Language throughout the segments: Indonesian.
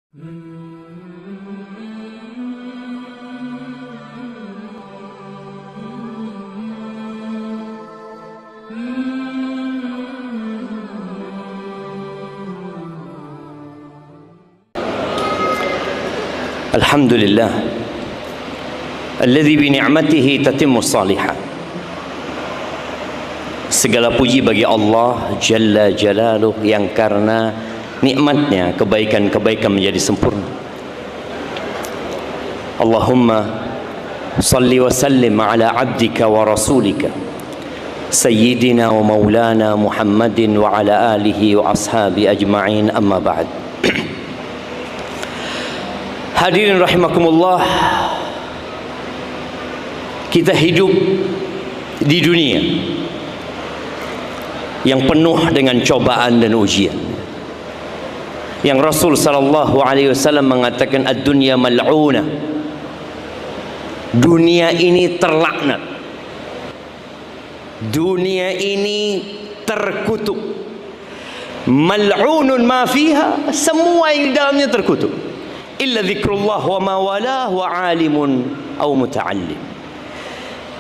Alhamdulillah alladzi bi ni'matihi tatimmu shalihat. Segala puji bagi Allah Jalla Jalaluh yang karena nikmatnya kebaikan-kebaikan menjadi sempurna. Allahumma salli wa sallim ala abdika wa rasulika sayyidina wa maulana Muhammadin wa ala alihi wa ashabi ajma'in, amma ba'd. Hadirin rahimakumullah, kita hidup di dunia yang penuh dengan cobaan dan ujian. Yang Rasul sallallahu alaihi wasallam mengatakan ad-dunya mal'unah. Dunia ini terlaknat. Dunia ini terkutuk. Mal'unun ma fiha, semua yang di dalamnya terkutuk. Illa dzikrullah wa ma walah wa alimun aw muta'allim.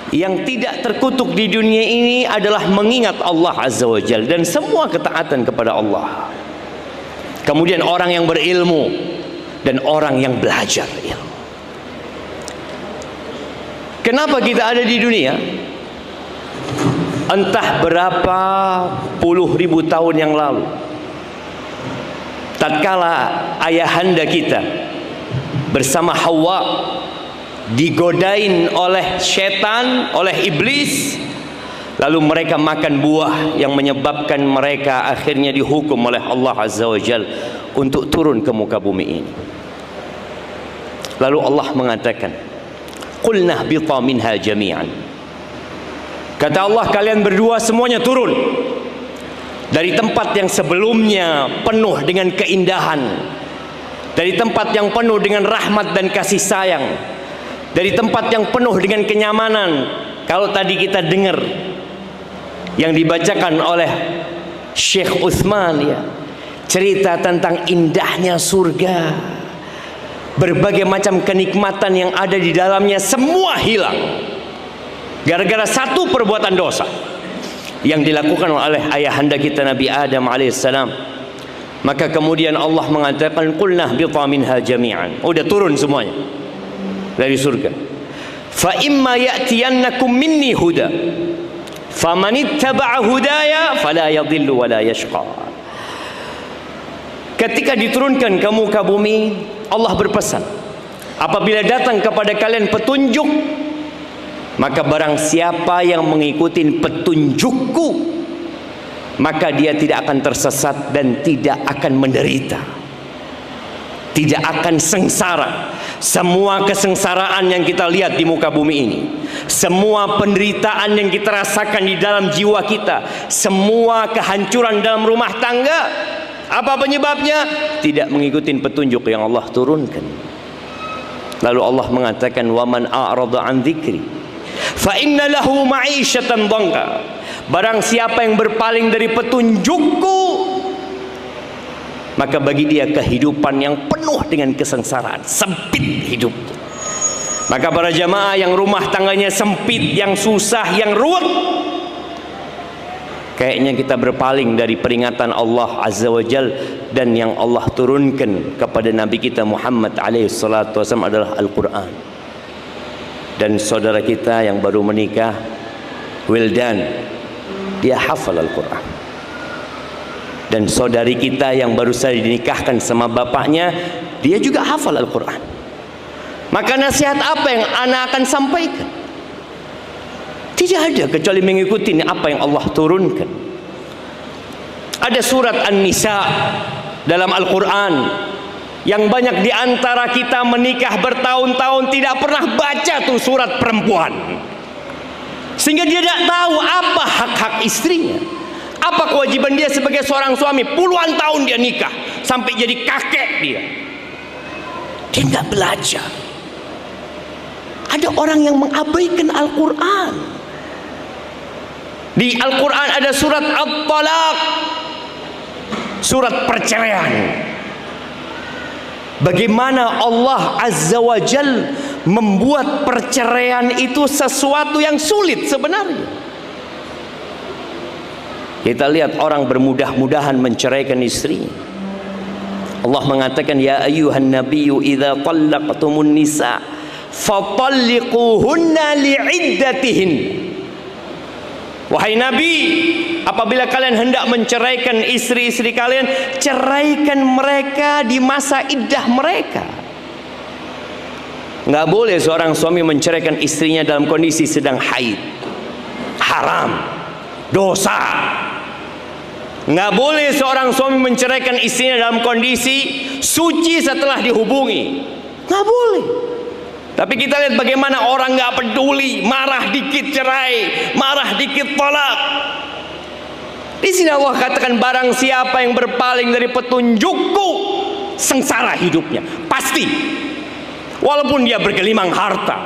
Yang tidak terkutuk di dunia ini adalah mengingat Allah Azza wa Jalla dan semua ketaatan kepada Allah. Kemudian orang yang berilmu dan orang yang belajar ilmu. Kenapa kita ada di dunia? Entah berapa puluh ribu tahun yang lalu, tatkala ayahanda kita bersama Hawa digodain oleh setan, oleh iblis, lalu mereka makan buah yang menyebabkan mereka akhirnya dihukum oleh Allah Azza wa Jalla untuk turun ke muka bumi ini. Lalu Allah mengatakan, qulna hbita minha jami'an. Kata Allah, kalian berdua semuanya turun dari tempat yang sebelumnya penuh dengan keindahan, dari tempat yang penuh dengan rahmat dan kasih sayang, dari tempat yang penuh dengan kenyamanan. Kalau tadi kita dengar yang dibacakan oleh Syekh Utsman, ya, cerita tentang indahnya surga, berbagai macam kenikmatan yang ada di dalamnya semua hilang gara-gara satu perbuatan dosa yang dilakukan oleh ayahanda kita Nabi Adam alaihissalam. Maka kemudian Allah mengatakan qulna hbita minha jami'an. Udah turun semuanya dari surga. Fa imma ya'tiyannakum minni huda faman ittaba'a hudaya fala yadhillu wa la yashqa. Ketika diturunkan ke muka bumi, Allah berpesan, apabila datang kepada kalian petunjuk, maka barang siapa yang mengikuti petunjukku, maka dia tidak akan tersesat dan tidak akan menderita, tidak akan sengsara. Semua kesengsaraan yang kita lihat di muka bumi ini, semua penderitaan yang kita rasakan di dalam jiwa kita, semua kehancuran dalam rumah tangga, apa penyebabnya? Tidak mengikuti petunjuk yang Allah turunkan. Lalu Allah mengatakan, waman a'rada an dzikri fa inna lahu ma'isyatan dhanka. Barang siapa yang berpaling dari petunjukku, maka bagi dia kehidupan yang penuh dengan kesengsaraan, sempit hidup. Maka para jamaah yang rumah tangganya sempit, yang susah, yang ruwet, kayaknya kita berpaling dari peringatan Allah Azza wa Jal, dan yang Allah turunkan kepada Nabi kita Muhammad alaihi salatu wasallam adalah Al-Quran. Dan saudara kita yang baru menikah, Wildan, dia hafal Al-Quran. Dan saudari kita yang baru saja dinikahkan sama bapaknya, dia juga hafal Al-Quran. Maka nasihat apa yang ana akan sampaikan? Tidak ada kecuali mengikuti apa yang Allah turunkan. Ada surat An-Nisa dalam Al-Quran yang banyak di antara kita menikah bertahun-tahun tidak pernah baca tuh surat perempuan, sehingga dia tidak tahu apa hak-hak istrinya, apa kewajiban dia sebagai seorang suami. Puluhan tahun dia nikah sampai jadi kakek, dia nggak belajar. Ada orang yang mengabaikan Al-Quran. Di Al-Quran ada surat At-Talaq, surat perceraian. Bagaimana Allah Azza wa Jal membuat perceraian itu sesuatu yang sulit sebenarnya. Kita lihat orang bermudah-mudahan menceraikan istri. Allah mengatakan, ya ayyuhan nabiyyu idza talaqtumun nisa fatalliquhunna li'iddatihin. Wahai Nabi, apabila kalian hendak menceraikan istri-istri kalian, ceraikan mereka di masa iddah mereka. Nggak boleh seorang suami menceraikan istrinya dalam kondisi sedang haid. Haram, dosa. Nggak boleh seorang suami menceraikan istrinya dalam kondisi suci setelah dihubungi. Nggak boleh. Tapi kita lihat bagaimana orang nggak peduli, marah dikit cerai, marah dikit tolak. Di sini Allah katakan, barang siapa yang berpaling dari petunjukku, sengsara hidupnya, pasti. Walaupun dia bergelimang harta,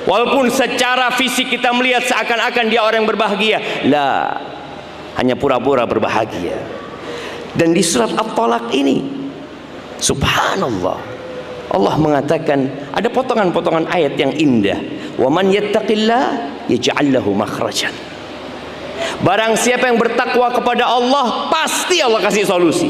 walaupun secara fisik kita melihat seakan-akan dia orang yang berbahagia, lah, hanya pura-pura berbahagia. Dan di surat At-Talaq ini, subhanallah, Allah mengatakan, ada potongan-potongan ayat yang indah. Wa man yattaqillah yaj'al lahu makhrajan. Barang siapa yang bertakwa kepada Allah, pasti Allah kasih solusi.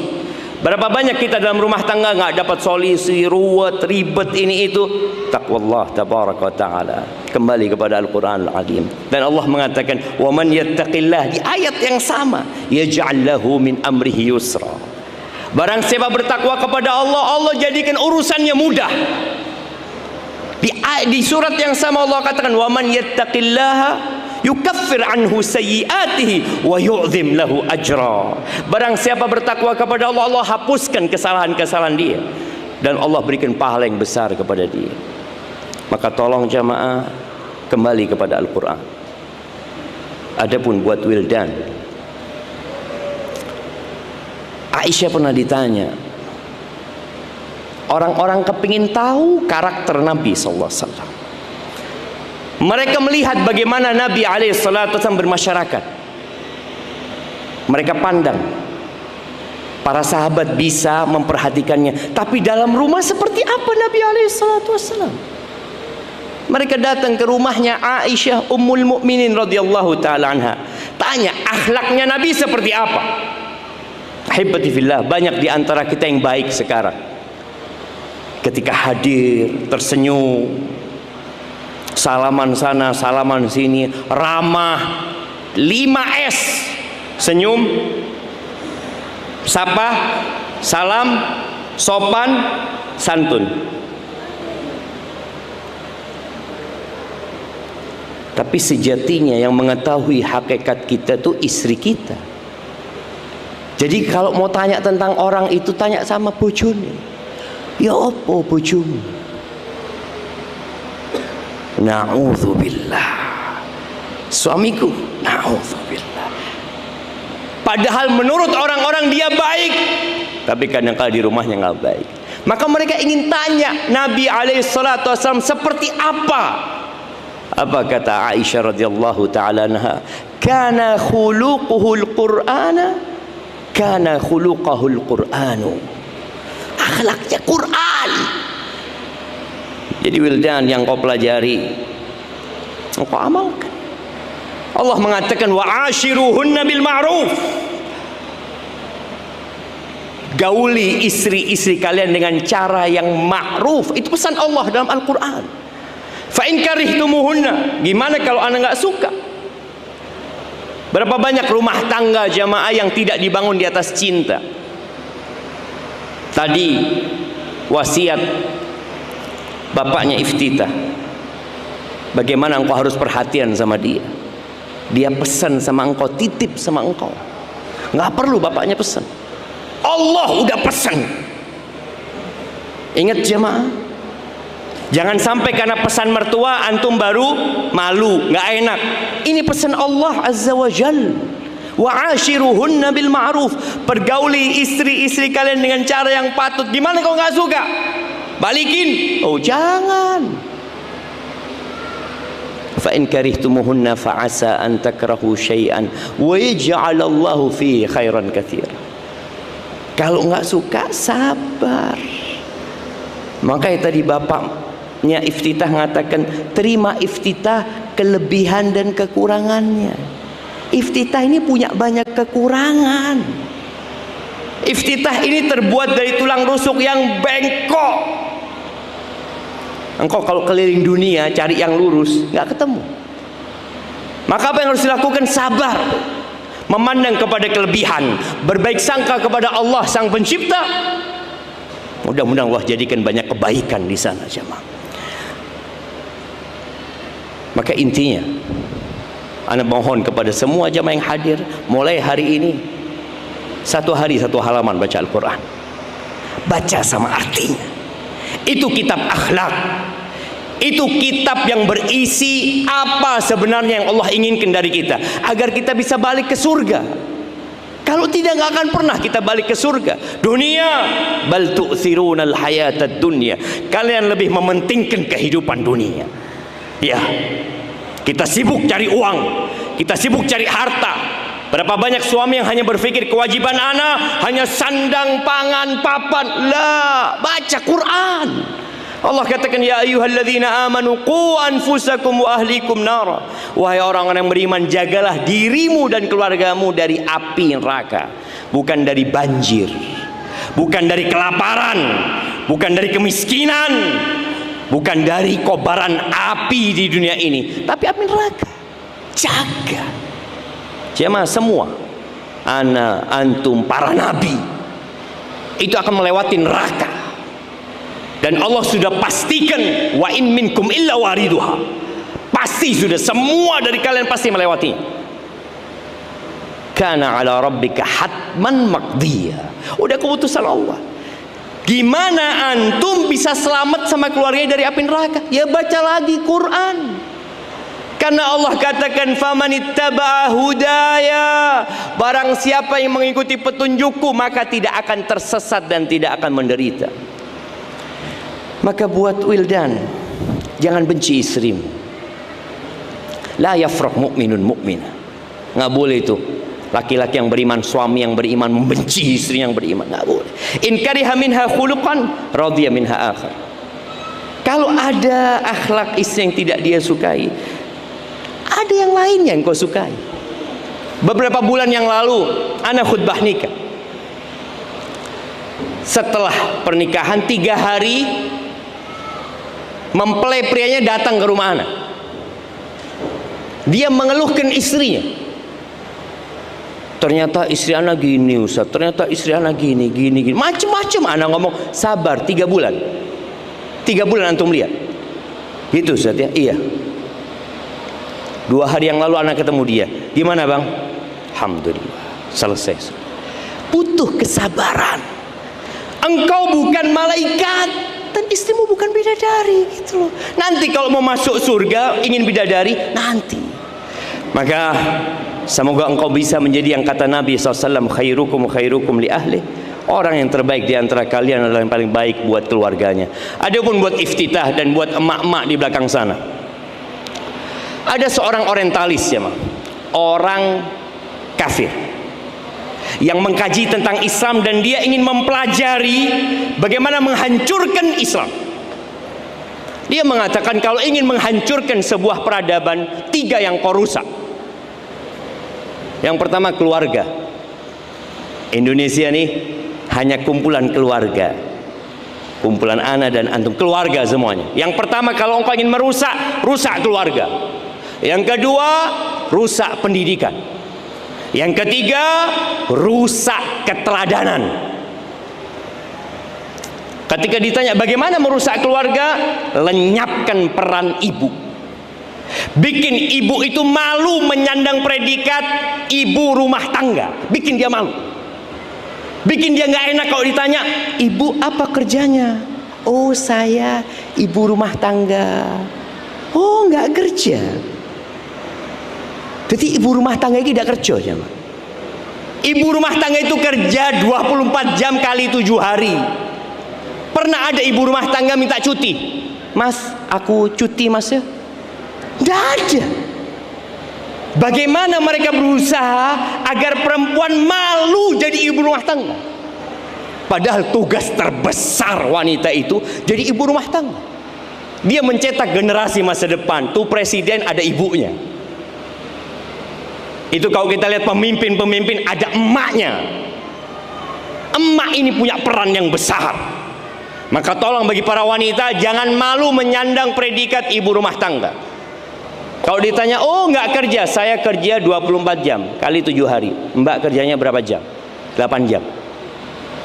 Berapa banyak kita dalam rumah tangga nggak dapat solusi, ruwet, ribet ini itu. Taqwallah tabaraka wa taala. Kembali kepada Al-Qur'an Al-Azim. Dan Allah mengatakan, wa man yattaqillah, di ayat yang sama, yaj'al lahu min amrihi yusra. Barang siapa bertakwa kepada Allah, Allah jadikan urusannya mudah. Di surat yang sama Allah katakan, wa man yattaqillaha yukaffir anhu sayyiatihi wa yu'zim lahu ajra. Barang siapa bertakwa kepada Allah, Allah hapuskan kesalahan-kesalahan dia dan Allah berikan pahala yang besar kepada dia. Maka tolong jamaah kembali kepada Al-Qur'an. Adapun buat wildan, Aisyah pernah ditanya, orang-orang kepingin tahu karakter Nabi SAW. Mereka melihat bagaimana Nabi SAW bermasyarakat. Mereka pandang para sahabat bisa memperhatikannya, tapi dalam rumah seperti apa Nabi SAW? Mereka datang ke rumahnya Aisyah Ummul Mukminin radhiyallahu taala anha, tanya akhlaknya Nabi seperti apa. Ahibati fillah, banyak di antara kita yang baik sekarang. Ketika hadir, tersenyum, salaman sana, salaman sini, ramah, 5S, senyum, sapa, salam, sopan, santun. Tapi sejatinya yang mengetahui hakikat kita itu istri kita. Jadi kalau mau tanya tentang orang itu, tanya sama bojone. Ya apa bojomu? Na'udzubillah. Suamiku, na'udzubillah. Padahal menurut orang-orang dia baik, tapi kadang-kadang di rumahnya nggak baik. Maka mereka ingin tanya Nabi SAW seperti apa? Apa kata Aisyah radhiyallahu ta'ala anha? Kana khuluquhul Qur'ana, kana khuluqahul Qur'anu. Akhlaknya Quran. Jadi wildan yang kau pelajari, kau amalkan. Allah mengatakan wa ashiruhunna bil ma'ruf. Gauli istri-istri kalian dengan cara yang ma'ruf. Itu pesan Allah dalam Al-Quran. Fa in karihtumuhunna, gimana kalau anda nggak suka? Berapa banyak rumah tangga jamaah yang tidak dibangun di atas cinta. Tadi wasiat bapaknya Iftitah, bagaimana engkau harus perhatian sama dia. Dia pesan sama engkau, titip sama engkau. Nggak perlu bapaknya pesan, Allah udah pesan. Ingat jamaah, jangan sampai karena pesan mertua antum baru malu, nggak enak. Ini pesan Allah Azza wa Jal. Wa ashiruhunna bil ma'ruf. Pergauli istri-istri kalian dengan cara yang patut. Gimana kalau nggak suka? Balikin. Oh jangan. Fa in karihtumuhunna fa asa an takrahu syai'an wa yaj'alallahu fihi khairan katsira. Kalau nggak suka, sabar. Makanya tadi bapaknya iftitah mengatakan, terima iftitah kelebihan dan kekurangannya. Iftitah ini punya banyak kekurangan. Iftitah ini terbuat dari tulang rusuk yang bengkok. Engkau kalau keliling dunia cari yang lurus, nggak ketemu. Maka apa yang harus dilakukan? Sabar, memandang kepada kelebihan, berbaik sangka kepada Allah Sang Pencipta. Mudah-mudahan Allah jadikan banyak kebaikan di sana, jemaah. Maka intinya, ana mohon kepada semua jemaah yang hadir, mulai hari ini, satu hari satu halaman baca Al-Quran. Baca sama artinya. Itu kitab akhlak. Itu kitab yang berisi apa sebenarnya yang Allah inginkan dari kita, agar kita bisa balik ke surga. Kalau tidak, nggak akan pernah kita balik ke surga. Dunia, bal tu'thirunal hayatad dunya. Kalian lebih mementingkan kehidupan dunia. Ya, kita sibuk cari uang, kita sibuk cari harta. Berapa banyak suami yang hanya berpikir kewajiban anak hanya sandang, pangan, papan. Lah, baca Quran. Allah katakan, ya ayyuhalladzina amanu qu anfusakum wa ahlikum nara. Wahai orang-orang yang beriman, jagalah dirimu dan keluargamu dari api neraka. Bukan dari banjir, bukan dari kelaparan, bukan dari kemiskinan, bukan dari kobaran api di dunia ini, tapi api neraka. Jaga. Jemaah semua, ana, antum, para nabi itu akan melewati neraka. Dan Allah sudah pastikan, wa in minkum illa wariduha. Pasti sudah, semua dari kalian pasti melewati. Kana ala rabbika hatman maqdiya. Udah keputusan Allah. Gimana antum bisa selamat sama keluarganya dari api neraka? Ya baca lagi Quran. Karena Allah katakan, famanittaba'a hudaya, barang siapa yang mengikuti petunjukku maka tidak akan tersesat dan tidak akan menderita. Maka buat wildan, jangan benci istrimu. La yafraq mu'minun mu'minah. Nggak boleh itu. Laki-laki yang beriman, suami yang beriman membenci istri yang beriman, nggak boleh. In kariha minha khuluqan radhiya minha akhar. Kalau ada akhlak istri yang tidak dia sukai, ada yang lainnya yang kau sukai. Beberapa bulan yang lalu, ana khutbah nikah. Setelah pernikahan 3 hari, mempelai prianya datang ke rumah anak. Dia mengeluhkan istrinya. Ternyata istri anak gini Ustaz, ternyata istri anak gini, macam-macam. Anak ngomong, sabar 3 bulan. 3 bulan antum lihat. Gitu Ustaz ya? Iya. 2 hari yang lalu anak ketemu dia. Gimana bang? Alhamdulillah, selesai. Butuh kesabaran. Engkau bukan malaikat dan istrimu bukan bidadari, gitu loh. Nanti kalau mau masuk surga ingin bidadari, nanti. Maka semoga engkau bisa menjadi yang kata Nabi SAW, khairukum khairukum li ahli. Orang yang terbaik di antara kalian adalah yang paling baik buat keluarganya. Adapun buat iftitah dan buat emak-emak di belakang sana, ada seorang orientalis ya, orang kafir yang mengkaji tentang Islam dan dia ingin mempelajari bagaimana menghancurkan Islam. Dia mengatakan kalau ingin menghancurkan sebuah peradaban, 3 yang kau rusak. Yang pertama keluarga. Indonesia nih hanya kumpulan keluarga, kumpulan anak dan antum, keluarga semuanya. Yang pertama kalau engkau ingin merusak, rusak keluarga. Yang kedua, rusak pendidikan. Yang ketiga, rusak keteladanan. Ketika ditanya bagaimana merusak keluarga, lenyapkan peran ibu. Bikin ibu itu malu menyandang predikat ibu rumah tangga. Bikin dia malu. Bikin dia nggak enak kalau ditanya, ibu apa kerjanya? Oh saya ibu rumah tangga. Oh nggak kerja. Jadi ibu rumah tangga itu tidak kerja ya. Ibu rumah tangga itu kerja 24 jam kali 7 hari. Pernah ada ibu rumah tangga minta cuti, mas aku cuti mas ya? Tidak ada. Bagaimana mereka berusaha agar perempuan malu jadi ibu rumah tangga? Padahal tugas terbesar wanita itu jadi ibu rumah tangga. Dia mencetak generasi masa depan. Tuh presiden ada ibunya. Itu kalau kita lihat pemimpin-pemimpin ada emaknya. Emak ini punya peran yang besar. Maka tolong bagi para wanita, jangan malu menyandang predikat ibu rumah tangga. Kalau ditanya, oh nggak kerja, saya kerja 24 jam kali 7 hari. Mbak kerjanya berapa jam? 8 jam.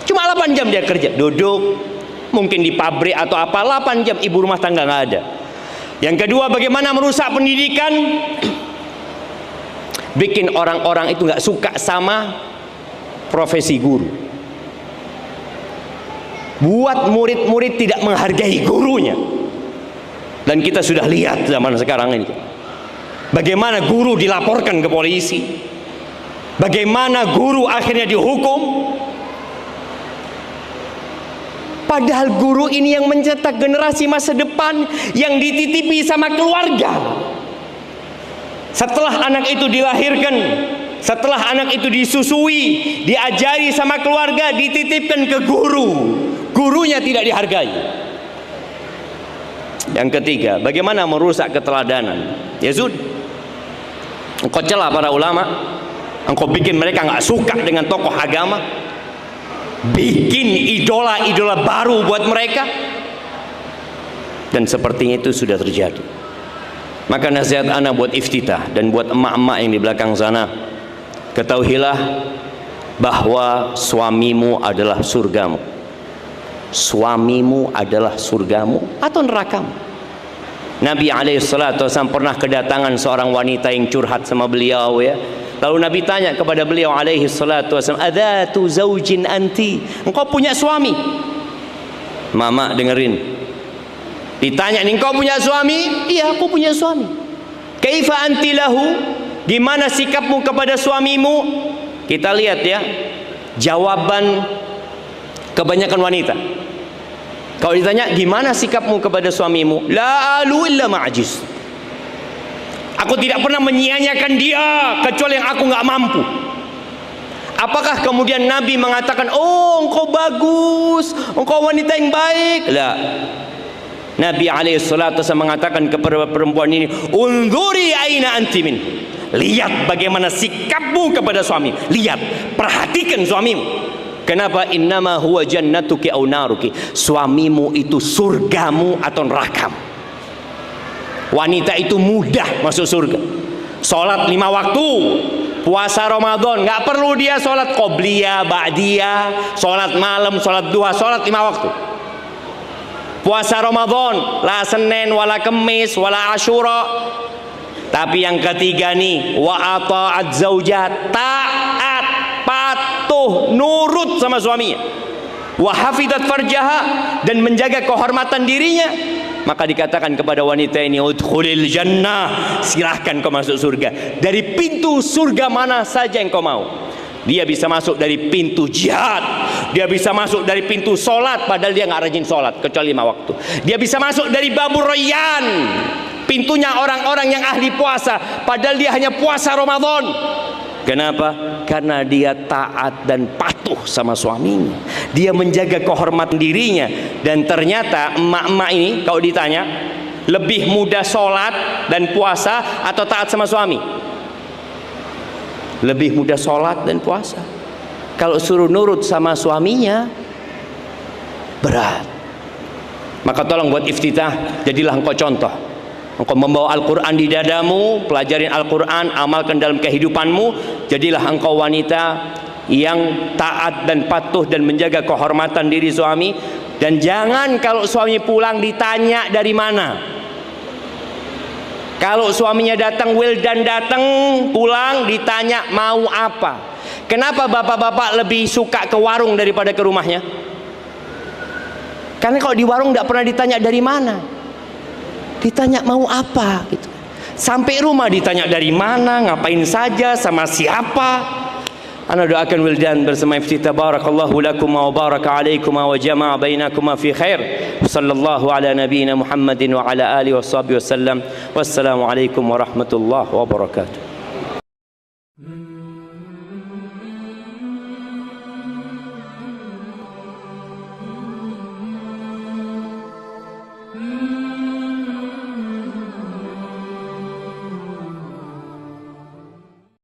Cuma 8 jam dia kerja, duduk, mungkin di pabrik atau apa, 8 jam ibu rumah tangga nggak ada. Yang kedua, bagaimana merusak pendidikan? Bikin orang-orang itu nggak suka sama profesi guru. Buat murid-murid tidak menghargai gurunya. Dan kita sudah lihat zaman sekarang ini, bagaimana guru dilaporkan ke polisi, bagaimana guru akhirnya dihukum. Padahal guru ini yang mencetak generasi masa depan yang dititipi sama keluarga. Setelah anak itu dilahirkan, setelah anak itu disusui, diajari sama keluarga, dititipkan ke guru. Gurunya tidak dihargai. Yang ketiga, bagaimana merusak keteladanan? Ya sudah, engkau celah para ulama, engkau bikin mereka nggak suka dengan tokoh agama, bikin idola-idola baru buat mereka, dan sepertinya itu sudah terjadi. Maka nasihat ana buat iftitah dan buat emak-emak yang di belakang sana, ketahuilah bahwa suamimu adalah surgamu. Suamimu adalah surgamu atau nerakamu. Nabi SAW pernah kedatangan seorang wanita yang curhat sama beliau, ya. Lalu Nabi tanya kepada beliau SAW, "Adzatu zaujin anti?" Engkau punya suami? Mama dengerin. Ditanya, "Engkau punya suami?" "Iya, aku punya suami." "Kaifa anti lahu?" Gimana sikapmu kepada suamimu? Kita lihat ya, jawaban kebanyakan wanita. Kalau ditanya, "Gimana sikapmu kepada suamimu?" "La alu illa ma'ajiz." Aku tidak pernah menyia-nyiakan dia kecuali yang aku nggak mampu. Apakah kemudian Nabi mengatakan, "Oh, engkau bagus, engkau wanita yang baik"? La. Nabi SAW mengatakan kepada perempuan ini, "Unzuri aina anti min." Lihat bagaimana sikapmu kepada suami. Lihat, perhatikan suamimu. Kenapa? Innama huwa jannatuki au naruki. Suamimu itu surgamu atau nerakamu. Wanita itu mudah masuk surga. Sholat 5 waktu, puasa Ramadan, nggak perlu dia sholat qobliyah, ba'diyah, sholat malam, sholat duha, sholat 5 waktu. Puasa Ramadan, la Senin, wala Kemis, wala Asyura. Tapi yang ketiga nih, wa ata'at zaujat, taat, patuh, nurut sama suaminya. Wa hafidat farjaha, dan menjaga kehormatan dirinya. Maka dikatakan kepada wanita ini, udkhulil jannah, silahkan kau masuk surga. Dari pintu surga mana saja yang kau mau. Dia bisa masuk dari pintu jihad, dia bisa masuk dari pintu sholat, padahal dia nggak rajin sholat kecuali 5 waktu. Dia bisa masuk dari babur rayyan, pintunya orang-orang yang ahli puasa, padahal dia hanya puasa Ramadan. Kenapa? Karena dia taat dan patuh sama suaminya. Dia menjaga kehormatan dirinya. Dan ternyata emak-emak ini kalau ditanya, lebih mudah sholat dan puasa atau taat sama suami? Lebih mudah sholat dan puasa. Kalau suruh nurut sama suaminya, berat. Maka tolong buat iftitah, jadilah engkau contoh. Engkau membawa Al-Quran di dadamu, pelajarin Al-Quran, amalkan dalam kehidupanmu. Jadilah engkau wanita yang taat dan patuh dan menjaga kehormatan diri suami. Dan jangan kalau suami pulang ditanya dari mana. Kalau suaminya datang, Wildan datang, pulang, ditanya mau apa. Kenapa bapak-bapak lebih suka ke warung daripada ke rumahnya? Karena kalau di warung tidak pernah ditanya dari mana. Ditanya mau apa gitu. Sampai rumah ditanya dari mana, ngapain saja, sama siapa. Ana doakan Wildan bersama iftitah, barakallahu lakum wa baraka alaikum wa jama'a bainakum fi khair. Sallallahu ala nabiyyina Muhammadin wa ala alihi washabihi wasallam. Wassalamu alaikum warahmatullahi wabarakatuh.